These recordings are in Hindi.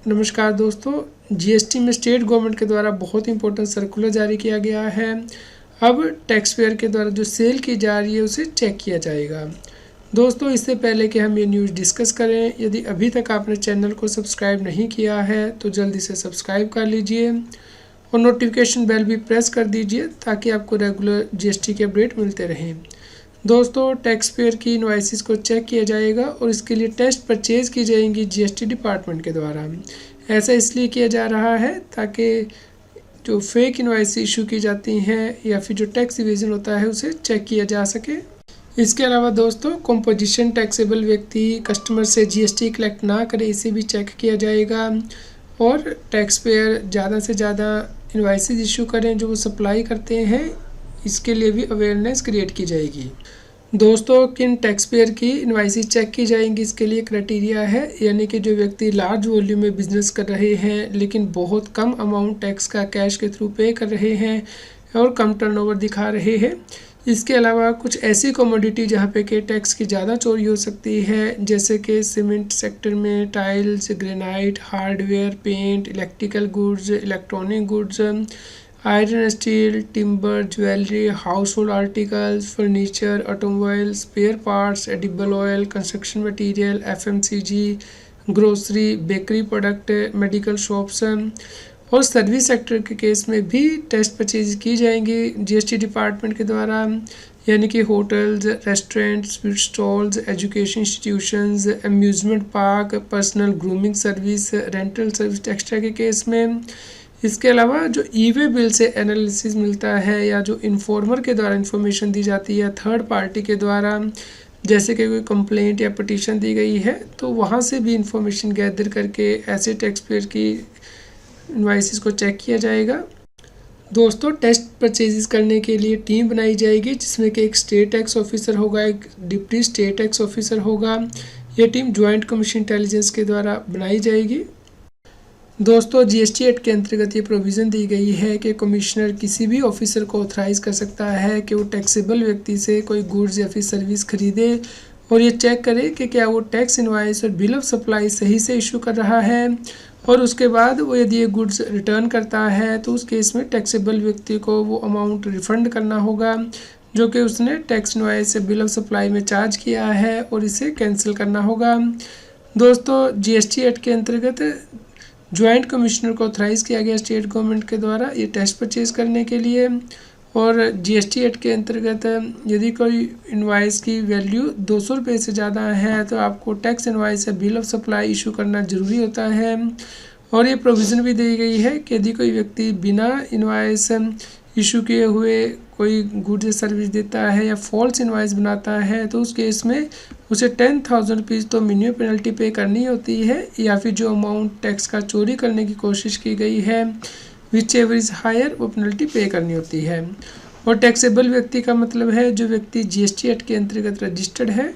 नमस्कार दोस्तों, जीएसटी में स्टेट गवर्नमेंट के द्वारा बहुत इंपॉर्टेंट सर्कुलर जारी किया गया है। अब टैक्स पेयर के द्वारा जो सेल की जा रही है उसे चेक किया जाएगा। दोस्तों, इससे पहले कि हम ये न्यूज़ डिस्कस करें, यदि अभी तक आपने चैनल को सब्सक्राइब नहीं किया है तो जल्दी से सब्सक्राइब कर लीजिए और नोटिफिकेशन बेल भी प्रेस कर दीजिए ताकि आपको रेगुलर जीएसटी के अपडेट मिलते रहें। दोस्तों, टैक्स पेयर की इनवॉइसेस को चेक किया जाएगा और इसके लिए टेस्ट परचेज़ की जाएंगी जीएसटी डिपार्टमेंट के द्वारा। ऐसा इसलिए किया जा रहा है ताकि जो फेक इनवॉइस इशू की जाती हैं या फिर जो टैक्स इवेजन होता है उसे चेक किया जा सके। इसके अलावा दोस्तों, कंपोजिशन टैक्सेबल व्यक्ति कस्टमर से जीएसटी कलेक्ट ना करे, इसे भी चेक किया जाएगा और टैक्स पेयर ज़्यादा से ज़्यादा इनवॉइसेस इशू करें जो वो सप्लाई करते हैं, इसके लिए भी अवेयरनेस क्रिएट की जाएगी। दोस्तों, किन टैक्स पेयर की इनवॉइसेस चेक की जाएंगी, इसके लिए क्राइटेरिया है, यानी कि जो व्यक्ति लार्ज वॉल्यूम में बिजनेस कर रहे हैं लेकिन बहुत कम अमाउंट टैक्स का कैश के थ्रू पे कर रहे हैं और कम टर्नओवर दिखा रहे हैं। इसके अलावा कुछ ऐसी कमोडिटी जहाँ पे कि टैक्स की ज़्यादा चोरी हो सकती है, जैसे कि सीमेंट सेक्टर में tiles, granite, hardware, paint, electrical goods, electronic goods, iron steel, timber, jewellery, household articles, furniture, automobile, spare parts, edible oil, construction material, FMCG, grocery, bakery product, medical shops और सर्विस सेक्टर के केस में भी टेस्ट परचेज की जाएंगी जीएसटी डिपार्टमेंट के द्वारा, यानी कि hotels, restaurants, sweet stalls, education institutions, amusement park, personal grooming service, rental service extra के केस में। इसके अलावा जो ई-वे बिल से एनालिसिस मिलता है या जो इन्फॉर्मर के द्वारा इन्फॉर्मेशन दी जाती है थर्ड पार्टी के द्वारा, जैसे कि कोई कंप्लेंट या पटिशन दी गई है तो वहाँ से भी इंफॉर्मेशन गैदर करके ऐसे टैक्स पेयर की इनवॉइसेस को चेक किया जाएगा। दोस्तों, टेस्ट परचेजेस करने के लिए टीम बनाई जाएगी जिसमें कि एक स्टेट टैक्स ऑफिसर होगा, एक डिप्टी स्टेट टैक्स ऑफिसर होगा। ये टीम ज्वाइंट कमीशन इंटेलिजेंस के द्वारा बनाई जाएगी। दोस्तों, जीएसटी एक्ट के अंतर्गत ये प्रोविज़न दी गई है कि कमिश्नर किसी भी ऑफिसर को ऑथराइज़ कर सकता है कि वो टैक्सेबल व्यक्ति से कोई गुड्स या फिर सर्विस खरीदे और ये चेक करे कि क्या वो टैक्स इनवॉइस और बिल ऑफ सप्लाई सही से इशू कर रहा है, और उसके बाद वो यदि ये गुड्स रिटर्न करता है तो उस केस में टैक्सेबल व्यक्ति को वो अमाउंट रिफ़ंड करना होगा जो कि उसने टैक्स इनवॉइस से बिल ऑफ सप्लाई में चार्ज किया है और इसे कैंसिल करना होगा। दोस्तों, जीएसटी एक्ट के अंतर्गत ज्वाइंट कमिश्नर को ऑथराइज़ किया गया स्टेट गवर्नमेंट के द्वारा ये टेस्ट परचेज़ करने के लिए। और जीएसटी एक्ट के अंतर्गत यदि कोई इनवॉइस की वैल्यू 200 रुपये से ज़्यादा है तो आपको टैक्स इनवॉइस या बिल ऑफ सप्लाई इशू करना ज़रूरी होता है। और ये प्रोविज़न भी दी गई है कि यदि कोई व्यक्ति बिना इनवॉइस इशू किए हुए कोई गुड्स या सर्विस देता है या फॉल्स इनवॉइस बनाता है तो उस केस में उसे 10,000 रुपीज़ तो मिनिमम पेनल्टी पे करनी होती है, या फिर जो अमाउंट टैक्स का चोरी करने की कोशिश की गई है विच एवर इज़ हायर वो पेनल्टी पे करनी होती है। और टैक्सेबल व्यक्ति का मतलब है जो व्यक्ति जीएसटी एक्ट के अंतर्गत रजिस्टर्ड है।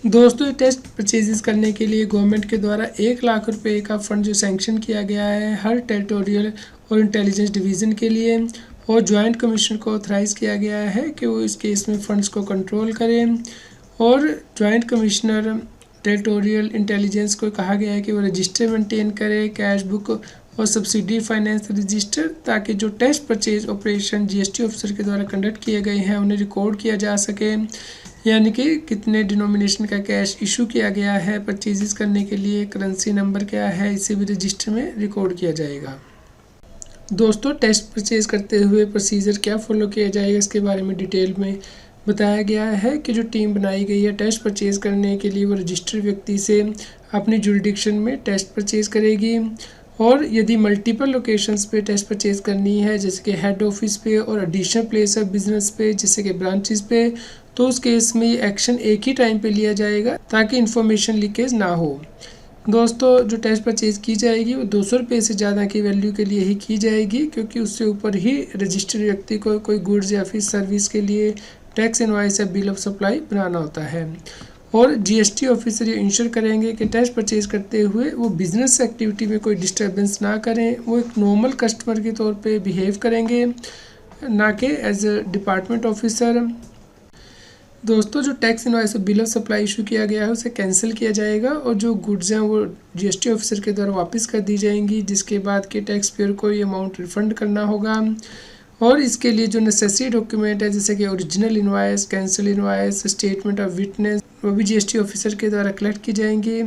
दोस्तों, टेस्ट परचेजेस करने के लिए गवर्नमेंट के द्वारा 1 लाख रुपए का फंड जो सैंक्शन किया गया है हर टेरिटोरियल और इंटेलिजेंस डिवीज़न के लिए, और ज्वाइंट कमीशन को ऑथराइज़ किया गया है कि वो इस केस में फ़ंड्स को कंट्रोल करें। और ज्वाइंट कमिश्नर टेरिटोरियल इंटेलिजेंस को कहा गया है कि वो रजिस्टर मेंटेन करे, कैश बुक और सब्सिडी फाइनेंस रजिस्टर, ताकि जो test purchase operation GST officer के द्वारा कंडक्ट किए गए हैं उन्हें रिकॉर्ड किया जा सके, यानी कि कितने डिनोमिनेशन का कैश इशू किया गया है परचेजेस करने के लिए, करेंसी नंबर क्या है, इसे भी रजिस्टर में रिकॉर्ड किया जाएगा। दोस्तों, टेस्ट परचेज करते हुए प्रोसीजर क्या फॉलो किया जाएगा इसके बारे में डिटेल में बताया गया है कि जो टीम बनाई गई है टेस्ट परचेज करने के लिए वो रजिस्टर्ड व्यक्ति से अपनी जुरिडिक्शन में टेस्ट परचेज करेगी। और यदि मल्टीपल लोकेशंस पे टेस्ट परचेज करनी है, जैसे कि हेड ऑफिस पे और एडिशनल प्लेस ऑफ बिजनेस पे, जैसे कि ब्रांचेस पे, तो उस केस में ये एक्शन एक ही टाइम पे लिया जाएगा ताकि इन्फॉर्मेशन लीकेज ना हो। दोस्तों, जो टेस्ट परचेज की जाएगी वो 200 रुपये से ज़्यादा की वैल्यू के लिए ही की जाएगी, क्योंकि उससे ऊपर ही रजिस्टर्ड व्यक्ति को कोई गुड्स या फिर सर्विस के लिए टैक्स इनवॉइस या बिल ऑफ सप्लाई बनाना होता है। और जीएसटी ऑफिसर ये इंश्योर करेंगे कि टेस्ट परचेज करते हुए वो बिजनेस एक्टिविटी में कोई डिस्टर्बेंस ना करें, वो एक नॉर्मल कस्टमर के तौर पे बिहेव करेंगे, ना कि एज अ डिपार्टमेंट ऑफिसर। दोस्तों जो tax invoice bill of supply issue किया गया है उसे कैंसिल किया जाएगा और जो गुड्स हैं वो जीएसटी ऑफिसर के द्वारा वापस कर दी जाएंगी, जिसके बाद के टैक्स पेयर को ये अमाउंट रिफंड करना होगा। और इसके लिए जो नेसेसरी डॉक्यूमेंट है जैसे कि original invoice, cancel invoice, statement of witness, वो भी जीएसटी ऑफिसर के द्वारा कलेक्ट की जाएंगी।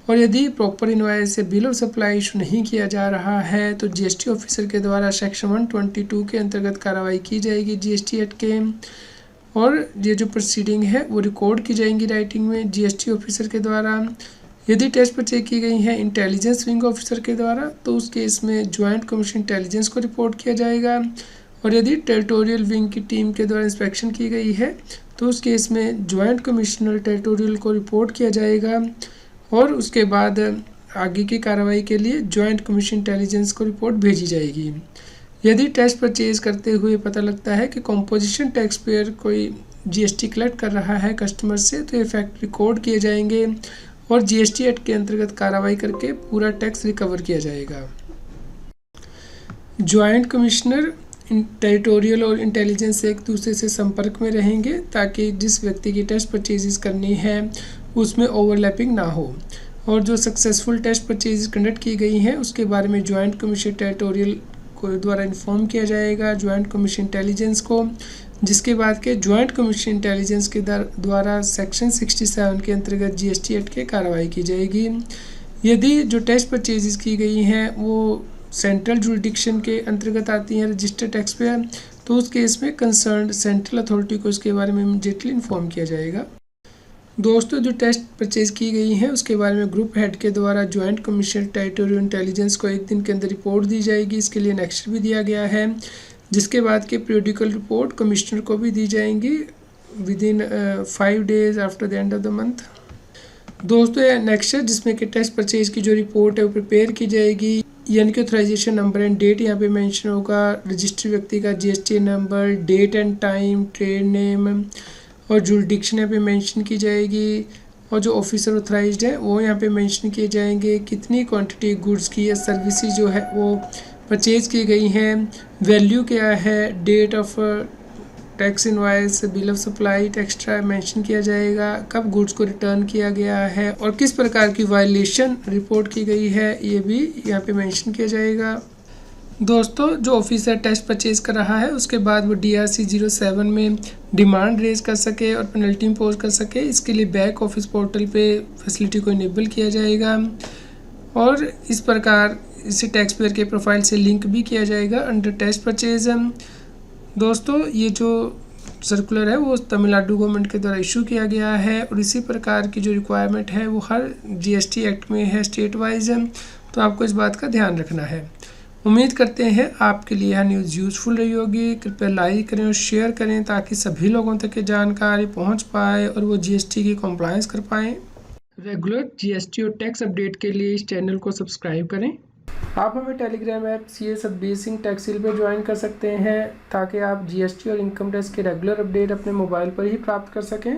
और यदि प्रॉपर इनवॉइस से बिल ऑफ सप्लाई इशू नहीं किया जा रहा है तो जीएसटी ऑफिसर के द्वारा सेक्शन 122 के अंतर्गत कार्रवाई की जाएगी जीएसटी एक्ट के, और ये जो प्रोसीडिंग है वो रिकॉर्ड की जाएंगी राइटिंग में जीएसटी ऑफिसर के द्वारा। यदि टेस्ट परचेज की गई है इंटेलिजेंस विंग ऑफिसर के द्वारा तो उस केस में ज्वाइंट कमीशन इंटेलिजेंस को रिपोर्ट किया जाएगा। और यदि टेरिटोरियल विंग की टीम के द्वारा इंस्पेक्शन की गई है तो उस केस में ज्वाइंट कमिश्नर टेरिटोरियल को रिपोर्ट किया जाएगा और उसके बाद आगे की कार्रवाई के लिए ज्वाइंट कमीशन इंटेलिजेंस को रिपोर्ट भेजी जाएगी। यदि टेस्ट परचेज करते हुए पता लगता है कि कॉम्पोजिशन टैक्स पेयर कोई जीएसटी कलेक्ट कर रहा है कस्टमर से तो ये फैक्ट रिकॉर्ड किए जाएंगे और जीएसटी एक्ट के अंतर्गत कार्रवाई करके पूरा टैक्स रिकवर किया जाएगा। ज्वाइंट कमिश्नर टेरिटोरियल और इंटेलिजेंस एक दूसरे से संपर्क में रहेंगे ताकि जिस व्यक्ति की टेस्ट परचेजेस करनी है उसमें ओवरलैपिंग ना हो। और जो सक्सेसफुल टेस्ट परचेजेस कंडक्ट की गई हैं उसके बारे में ज्वाइंट कमीशन टेरिटोरियल को द्वारा इन्फॉर्म किया जाएगा ज्वाइंट कमीशन इंटेलिजेंस को, जिसके बाद के ज्वाइंट कमीशन इंटेलिजेंस के द्वारा सेक्शन 67 के अंतर्गत जीएसटी एक्ट के कार्रवाई की जाएगी। यदि जो टेस्ट परचेजेस की गई हैं वो सेंट्रल जुरिडिक्शन के अंतर्गत आती हैं रजिस्टर्ड टैक्स पेयर तो उस केस में कंसर्न सेंट्रल अथॉरिटी को इसके बारे में इमीडिएटली इन्फॉर्म किया जाएगा। दोस्तों जो टेस्ट परचेज की गई हैं उसके बारे में ग्रुप हेड के द्वारा ज्वाइंट कमीशन टेरिटोरियल इंटेलिजेंस को एक दिन के अंदर रिपोर्ट दी जाएगी। इसके लिए नेक्स्टर भी दिया गया है, जिसके बाद के पीरियडिकल रिपोर्ट कमिश्नर को भी दी जाएंगी with in 5 days after the end of the month. दोस्तों ये नेक्स्टर जिसमें कि टेस्ट परचेज की जो रिपोर्ट है वो प्रिपेयर की जाएगी, यानी कि ऑथराइजेशन नंबर एंड डेट यहाँ पे मेंशन होगा, रजिस्टर्ड व्यक्ति का GST number, date and time, trade name और जुरिडिक्शन यहाँ पे मेंशन की जाएगी। और जो ऑफिसर ऑथराइज्ड है वो यहाँ पे मेंशन किए जाएंगे, कितनी क्वांटिटी गुड्स की या सर्विसेज जो है वो परचेज की गई हैं, वैल्यू क्या है, date of tax invoice, bill of supply extra mention किया जाएगा, कब गुड्स को रिटर्न किया गया है और किस प्रकार की वायलेशन रिपोर्ट की गई है ये भी यहाँ पे मेंशन किया जाएगा। दोस्तों जो ऑफिसर टेस्ट परचेज कर रहा है उसके बाद वो DRC 07 में डिमांड रेज कर सके और पेनल्टी इम्पोज कर सके, इसके लिए बैक ऑफिस पोर्टल पे फैसिलिटी को इनेबल किया जाएगा और इस प्रकार इसे टैक्स पेयर के प्रोफाइल से लिंक भी किया जाएगा अंडर टेस्ट परचेज। दोस्तों ये जो सर्कुलर है वो तमिलनाडु गवर्नमेंट के द्वारा इशू किया गया है और इसी प्रकार की जो रिक्वायरमेंट है वो हर जीएसटी एक्ट में है स्टेट वाइज, तो आपको इस बात का ध्यान रखना है। उम्मीद करते हैं आपके लिए यह न्यूज़ यूज़फुल रही होगी। कृपया लाइक करें और शेयर करें ताकि सभी लोगों तक ये जानकारी पहुंच पाए और वो जीएसटी की कॉम्प्लायंस कर पाएँ। रेगुलर जीएसटी और टैक्स अपडेट के लिए इस चैनल को सब्सक्राइब करें। आप हमें Telegram app CA Satbir Singh टैक्सील पर ज्वाइन कर सकते हैं ताकि आप जीएसटी और इनकम टैक्स के रेगुलर अपडेट अपने मोबाइल पर ही प्राप्त कर सकें।